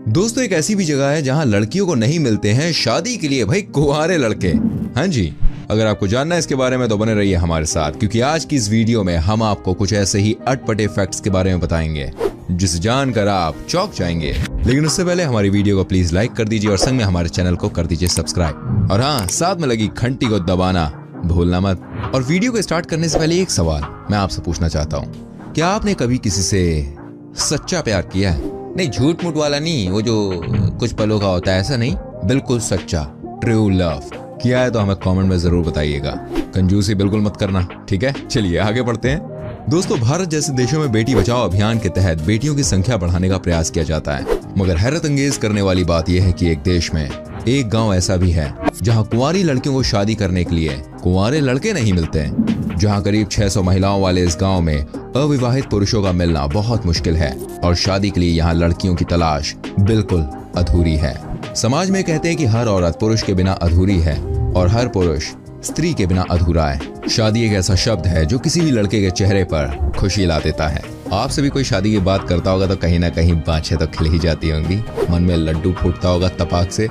दोस्तों एक ऐसी भी जगह है जहां लड़कियों को नहीं मिलते हैं शादी के लिए भाई कुंवारे लड़के। हाँ जी, अगर आपको जानना है इसके बारे में तो बने रहिए हमारे साथ, क्योंकि आज की इस वीडियो में हम आपको कुछ ऐसे ही अटपटे फैक्ट्स के बारे में बताएंगे जिसे जानकर आप चौंक जाएंगे। लेकिन उससे पहले हमारी वीडियो को प्लीज लाइक कर दीजिए और संग में हमारे चैनल को कर दीजिए सब्सक्राइब, और हाँ, साथ में लगी घंटी को दबाना भूलना मत। और वीडियो को स्टार्ट करने से पहले एक सवाल मैं आपसे पूछना चाहता हूँ, क्या आपने कभी किसी से सच्चा प्यार किया है? नहीं, झूठ मूठ वाला नहीं, वो जो कुछ पलों का होता है, ऐसा नहीं, बिल्कुल सच्चा ट्रू लव किया है तो हमें कमेंट में जरूर बताइएगा। कंजूसी बिल्कुल मत करना, ठीक है? चलिए आगे बढ़ते हैं। दोस्तों, भारत जैसे देशों में बेटी बचाओ अभियान के तहत बेटियों की संख्या बढ़ाने का प्रयास किया जाता है, मगर हैरत अंगेज करने वाली बात यह है कि एक देश में एक गांव ऐसा भी है जहां कुंवारी लड़कियों को शादी करने के लिए कुंवारे लड़के नहीं मिलते। जहां करीब 600 महिलाओं वाले इस गांव में अविवाहित पुरुषों का मिलना बहुत मुश्किल है और शादी के लिए यहाँ लड़कियों की तलाश बिल्कुल अधूरी है। समाज में कहते हैं कि हर औरत पुरुष के बिना अधूरी है और हर पुरुष स्त्री के बिना अधूरा है। शादी एक ऐसा शब्द है जो किसी भी लड़के के चेहरे पर खुशी ला देता है। आपसे भी कोई शादी की बात करता होगा तो कहीं ना कहीं बाँछें तो खिल ही जाती होंगी, मन में लड्डू फूटता होगा तपाक से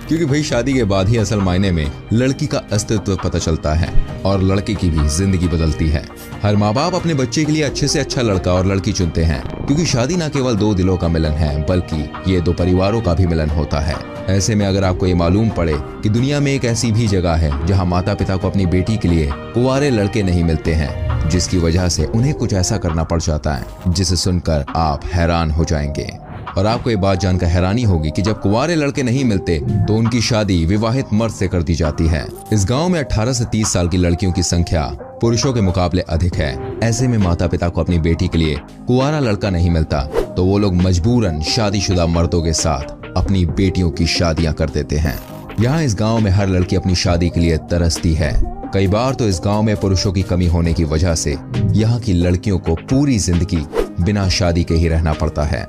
क्योंकि भाई शादी के बाद ही असल मायने में लड़की का अस्तित्व पता चलता है और लड़के की भी जिंदगी बदलती है। हर माँ बाप अपने बच्चे के लिए अच्छे से अच्छा लड़का और लड़की चुनते हैं, क्योंकि शादी न केवल दो दिलों का मिलन है बल्कि ये दो परिवारों का भी मिलन होता है। ऐसे में अगर आपको ये मालूम पड़े कि दुनिया में एक ऐसी भी जगह है जहाँ माता पिता को अपनी बेटी के लिए कुंवारे लड़के नहीं मिलते हैं, जिसकी वजह से उन्हें कुछ ऐसा करना पड़ जाता है जिसे सुनकर आप हैरान हो जाएंगे। और आपको ये बात जानकर हैरानी होगी कि जब कुंवारे लड़के नहीं मिलते तो उनकी शादी विवाहित मर्द से कर दी जाती है। इस गांव में 18 से 30 साल की लड़कियों की संख्या पुरुषों के मुकाबले अधिक है। ऐसे में माता पिता को अपनी बेटी के लिए कुंवारा लड़का नहीं मिलता तो वो लोग मजबूरन शादीशुदा मर्दों के साथ अपनी बेटियों की शादियां कर देते हैं। यहाँ इस गाँव में हर लड़की अपनी शादी के लिए तरसती है। कई बार तो इस गाँव में पुरुषों की कमी होने की वजह से यहाँ की लड़कियों को पूरी जिंदगी बिना शादी के ही रहना पड़ता है।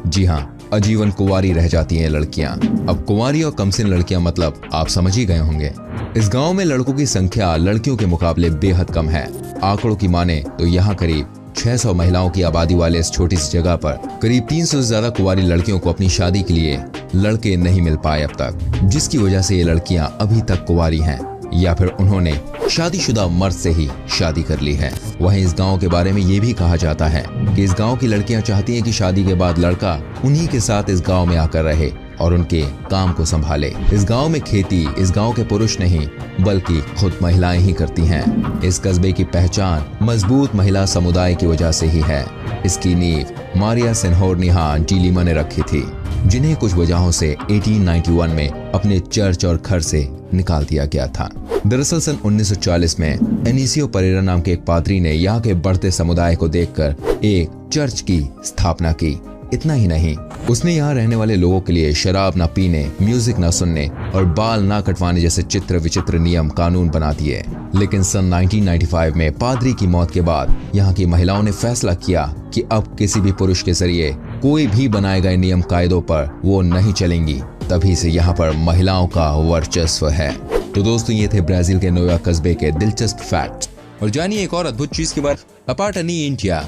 जी हाँ, आजीवन कुंवारी रह जाती हैं लड़कियां। अब कुंवारी और कमसिन लड़कियां मतलब आप समझ ही गए होंगे। इस गांव में लड़कों की संख्या लड़कियों के मुकाबले बेहद कम है। आंकड़ों की माने तो यहाँ करीब 600 महिलाओं की आबादी वाले इस छोटी सी जगह पर करीब 300 से ज्यादा कुंवारी लड़कियों को अपनी शादी के लिए लड़के नहीं मिल पाए अब तक, जिसकी वजह से ये लड़कियां अभी तक कुंवारी हैं या फिर उन्होंने शादीशुदा मर्द से ही शादी कर ली है। वहीं इस गांव के बारे में ये भी कहा जाता है कि इस गांव की लड़कियां चाहती हैं कि शादी के बाद लड़का उन्हीं के साथ इस गांव में आकर रहे और उनके काम को संभाले। इस गांव में खेती इस गांव के पुरुष नहीं बल्कि खुद महिलाएं ही करती हैं। इस कस्बे की पहचान मजबूत महिला समुदाय की वजह से ही है। इसकी नींव मारिया सेनहोर्निहा डीलिमा ने रखी थी, जिन्हें कुछ वजहों से 1891 में अपने चर्च और घर से निकाल दिया गया था। दरअसल सन 1940 में एनिसियो परेरा नाम के एक पादरी ने यहाँ के बढ़ते समुदाय को देखकर एक चर्च की स्थापना की। इतना ही नहीं, उसने यहाँ रहने वाले लोगों के लिए शराब न पीने, म्यूजिक न सुनने और बाल न कटवाने जैसे चित्र विचित्र नियम कानून बना दिए। लेकिन सन 1995 में पादरी की मौत के बाद यहाँ की महिलाओं ने फैसला किया कि अब किसी भी पुरुष के जरिए कोई भी बनाए गए नियम कायदों पर वो नहीं चलेंगी। तभी से यहाँ पर महिलाओं का वर्चस्व है। तो दोस्तों, ये थे ब्राजील के नोवा कस्बे के दिलचस्प फैक्ट्स। और जानिए एक और अद्भुत चीज के बारे अपार्ट एनी इंडिया।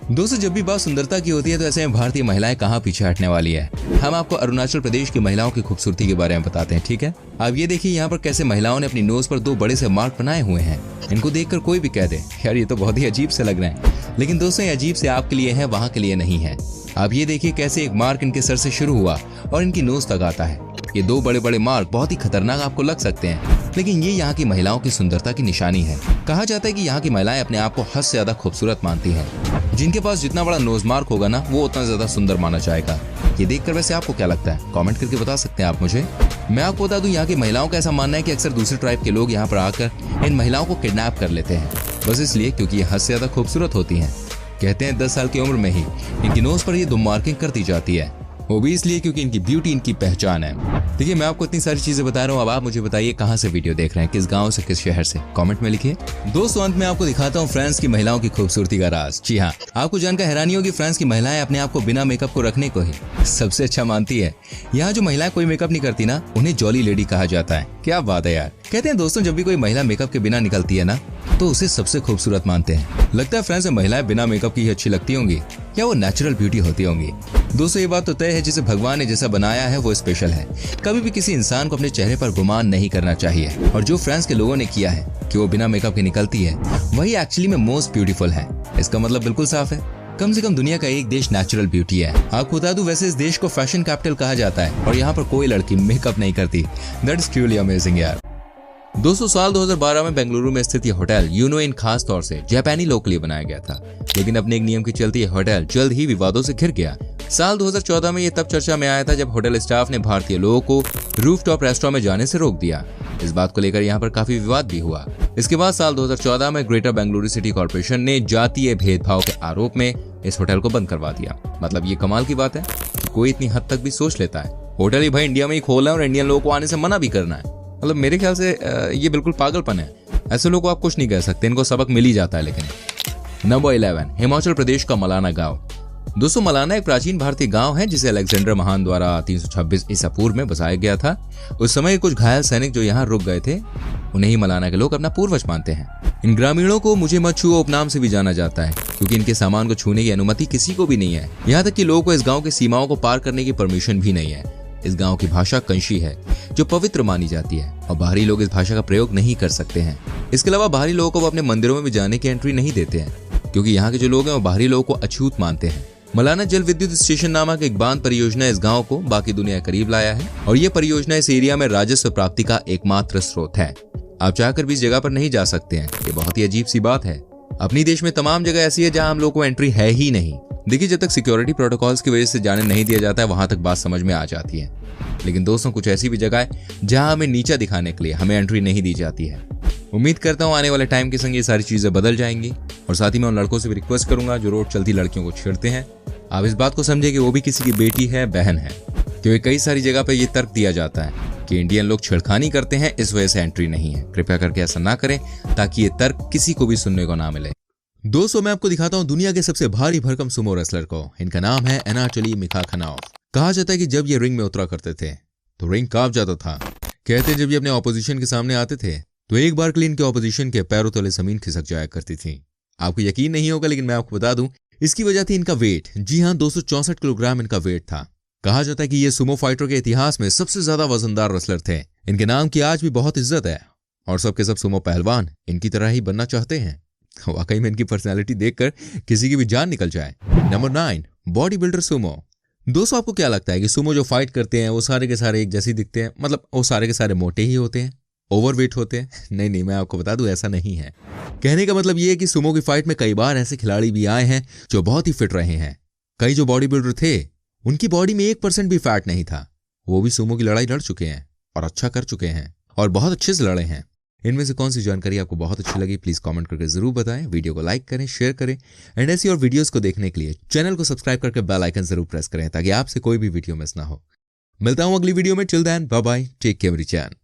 दोस्तों, जब भी बात सुंदरता की होती है तो ऐसे में भारतीय महिलाएं कहाँ पीछे हटने वाली है। हम आपको अरुणाचल प्रदेश की महिलाओं की खूबसूरती के बारे में बताते हैं, ठीक है? अब ये देखिए यहाँ पर कैसे महिलाओं ने अपनी नोज पर 2 बड़े से मार्क बनाए हुए हैं। इनको देखकर कोई भी कह दे यार ये तो बहुत ही अजीब से लग रहे हैं, लेकिन दोस्तों ये अजीब से आपके लिए है, वहाँ के लिए नहीं है। आप ये देखिए कैसे एक मार्क इनके सर से शुरू हुआ और इनकी नोज तक आता है। ये 2 बड़े बड़े मार्क बहुत ही खतरनाक आपको लग सकते हैं, लेकिन ये यहाँ की महिलाओं की सुंदरता की निशानी है। कहा जाता है कि यहाँ की महिलाएं अपने आप को हद से ज्यादा खूबसूरत मानती हैं। जिनके पास जितना बड़ा नोज मार्क होगा ना, वो उतना ज्यादा सुंदर माना जाएगा। ये देखकर वैसे आपको क्या लगता है? कमेंट करके बता सकते हैं आप मुझे। मैं आपको बता दूं, यहाँ की महिलाओं का ऐसा मानना है कि अक्सर दूसरे ट्राइब के लोग यहाँ पर आकर इन महिलाओं को किडनैप कर लेते हैं, बस इसलिए क्योंकि ये हद से ज्यादा खूबसूरत होती हैं। कहते हैं 10 साल की उम्र में ही इनकी नोज पर ये 2 मार्किंग कर दी जाती है, वो भी इसलिए क्योंकि इनकी ब्यूटी इनकी पहचान है। देखिए, मैं आपको इतनी सारी चीजें बता रहा हूँ, अब आप मुझे बताइए कहाँ से वीडियो देख रहे हैं, किस गांव से, किस शहर से, कमेंट में लिखिए। दोस्तों, अंत में आपको दिखाता हूँ फ्रांस की महिलाओं की खूबसूरती का राज। जी हाँ, आपको जानकर हैरानी होगी, फ्रांस की महिलाएं अपने आप को बिना मेकअप को रखने को ही सबसे अच्छा मानती है। यहाँ जो महिलाएं कोई मेकअप नहीं करती ना, उन्हें जॉली लेडी कहा जाता है। क्या बात है यार। कहते हैं दोस्तों, जब भी कोई महिला मेकअप के बिना निकलती है ना, तो उसे सबसे खूबसूरत मानते हैं। लगता है फ्रेंड्स में महिलाएं बिना मेकअप की ही अच्छी लगती होंगी या वो नेचुरल ब्यूटी होती होंगी। दोस्तों ये बात तो तय है, जिसे भगवान ने जैसा बनाया है वो स्पेशल है। कभी भी किसी इंसान को अपने चेहरे पर गुमान नहीं करना चाहिए, और जो फ्रांस के लोगों ने किया है कि वो बिना मेकअप के निकलती है वही एक्चुअली में मोस्ट ब्यूटीफुल है। इसका मतलब बिल्कुल साफ है, कम से कम दुनिया का एक देश नेचुरल ब्यूटी है। आपको बता दूं, वैसे इस देश को फैशन कैपिटल कहा जाता है और यहाँ पर कोई लड़की मेकअप नहीं करती। दैट इज ट्रूली अमेजिंग यार। दोस्तों साल 2012 में बेंगलुरु में स्थित यह होटल यूनो इन खास तौर से जापानी लोग के लिए बनाया गया था, लेकिन अपने एक नियम के चलते यह होटल जल्द ही विवादों से घिर गया। साल 2014 में यह तब चर्चा में आया था जब होटल स्टाफ ने भारतीय लोगों को रूफटॉप रेस्टोरेंट में जाने से रोक दिया। इस बात को लेकर यहाँ पर काफी विवाद भी हुआ। इसके बाद साल 2014 में ग्रेटर बेंगलुरु सिटी कॉर्पोरेशन ने जातीय भेदभाव के आरोप में इस होटल को बंद करवा दिया। मतलब ये कमाल की बात है कि कोई इतनी हद तक भी सोच लेता है। होटल ही भाई इंडिया में ही खोला है और इंडियन लोगों को आने से मना भी करना है। मतलब मेरे ख्याल से ये बिल्कुल पागलपन है। ऐसे लोगों को आप कुछ नहीं कह सकते, इनको सबक मिल ही जाता है। लेकिन नंबर 11, हिमाचल प्रदेश का मलाना गांव। दोस्तों मलाना एक प्राचीन भारतीय गांव है जिसे अलेक्जेंडर महान द्वारा 326 ईसा पूर्व में बसाया गया था। उस समय कुछ घायल सैनिक जो यहाँ रुक गए थे, उन्हें ही मलाना के लोग अपना पूर्वज मानते हैं। इन ग्रामीणों को मुझे मत छुओ उपनाम से भी जाना जाता है, क्योंकि इनके सामान को छूने की अनुमति किसी को भी नहीं है। यहाँ तक कि लोगों को इस गाँव की सीमाओं को पार करने की परमिशन भी नहीं है। इस गांव की भाषा कंशी है जो पवित्र मानी जाती है और बाहरी लोग इस भाषा का प्रयोग नहीं कर सकते हैं। इसके अलावा बाहरी लोगों को वो अपने मंदिरों में भी जाने की एंट्री नहीं देते हैं, क्योंकि यहाँ के जो लोग हैं वो बाहरी लोगों को अछूत मानते हैं। मलाना जल विद्युत स्टेशन नामक एक बांध परियोजना इस गांव को बाकी दुनिया करीब लाया है, और ये परियोजना इस एरिया में राजस्व प्राप्ति का एकमात्र स्रोत है। आप चाहकर भी इस जगह पर नहीं जा सकते हैं। ये बहुत ही अजीब सी बात है। अपनी देश में तमाम जगह ऐसी है जहाँ हम लोग को एंट्री है ही नहीं। देखिए जब तक सिक्योरिटी प्रोटोकॉल्स की वजह से जाने नहीं दिया जाता है वहां तक बात समझ में आ जाती है, लेकिन दोस्तों कुछ ऐसी भी जगह है जहां हमें नीचा दिखाने के लिए हमें एंट्री नहीं दी जाती है। उम्मीद करता हूं आने वाले टाइम के संग ये सारी चीजें बदल जाएंगी, और साथ ही मैं उन लड़कों से भी रिक्वेस्ट करूंगा जो रोड चलती लड़कियों को छेड़ते हैं, आप इस बात को समझे कि वो भी किसी की बेटी है, बहन है। क्योंकि कई सारी जगह पर यह तर्क दिया जाता है कि इंडियन लोग छेड़खानी करते हैं, इस वजह से एंट्री नहीं है। कृपया करके ऐसा ना करें ताकि ये तर्क किसी को भी सुनने को ना मिले। दोस्तों मैं आपको दिखाता हूं दुनिया के सबसे भारी भरकम सुमो रेसलर को। इनका नाम है एनाटोली मिखाखनोव। कहा जाता है कि जब ये रिंग में उतरा करते थे तो रिंग कांप जाता था। कहते हैं जब ये अपने ऑपोजिशन के सामने आते थे तो एक बार के लिए इनके ऑपोजिशन के पैरों तले जमीन खिसक जाया करती थी। आपको यकीन नहीं होगा, लेकिन मैं आपको बता दूं इसकी वजह थी इनका वेट। जी हाँ, 264 किलोग्राम इनका वेट था। कहा जाता है कि ये सुमो फाइटर के इतिहास में सबसे ज्यादा वजनदार रेसलर थे। इनके नाम की आज भी बहुत इज्जत है और सबके सब सुमो पहलवान इनकी तरह ही बनना चाहते हैं। वाकई में इनकी पर्सनैलिटी देखकर किसी की भी जान निकल जाए। Number 9, body builder Sumo. दोस्तों आपको क्या लगता है कि सुमो जो फाइट करते हैं वो सारे के सारे एक जैसे दिखते हैं? मतलब वो सारे के सारे मोटे ही होते हैं, ओवरवेट होते हैं? नहीं, मैं आपको बता दूं ऐसा नहीं है। कहने का मतलब ये है कि सुमो की फाइट में कई बार ऐसे खिलाड़ी भी आए हैं जो बहुत ही फिट रहे हैं। कई जो बॉडी बिल्डर थे उनकी बॉडी में 1% भी फैट नहीं था, वो भी सुमो की लड़ाई लड़ चुके हैं और अच्छा कर चुके हैं और बहुत अच्छे से लड़े हैं। इनमें से कौन सी जानकारी आपको बहुत अच्छी लगी प्लीज कमेंट करके जरूर बताएं। वीडियो को लाइक करें, शेयर करें, एंड ऐसी और वीडियोस को देखने के लिए चैनल को सब्सक्राइब करके बेल आइकन जरूर प्रेस करें ताकि आपसे कोई भी वीडियो मिस ना हो। मिलता हूं अगली वीडियो में। Till then bye bye, take care everyone.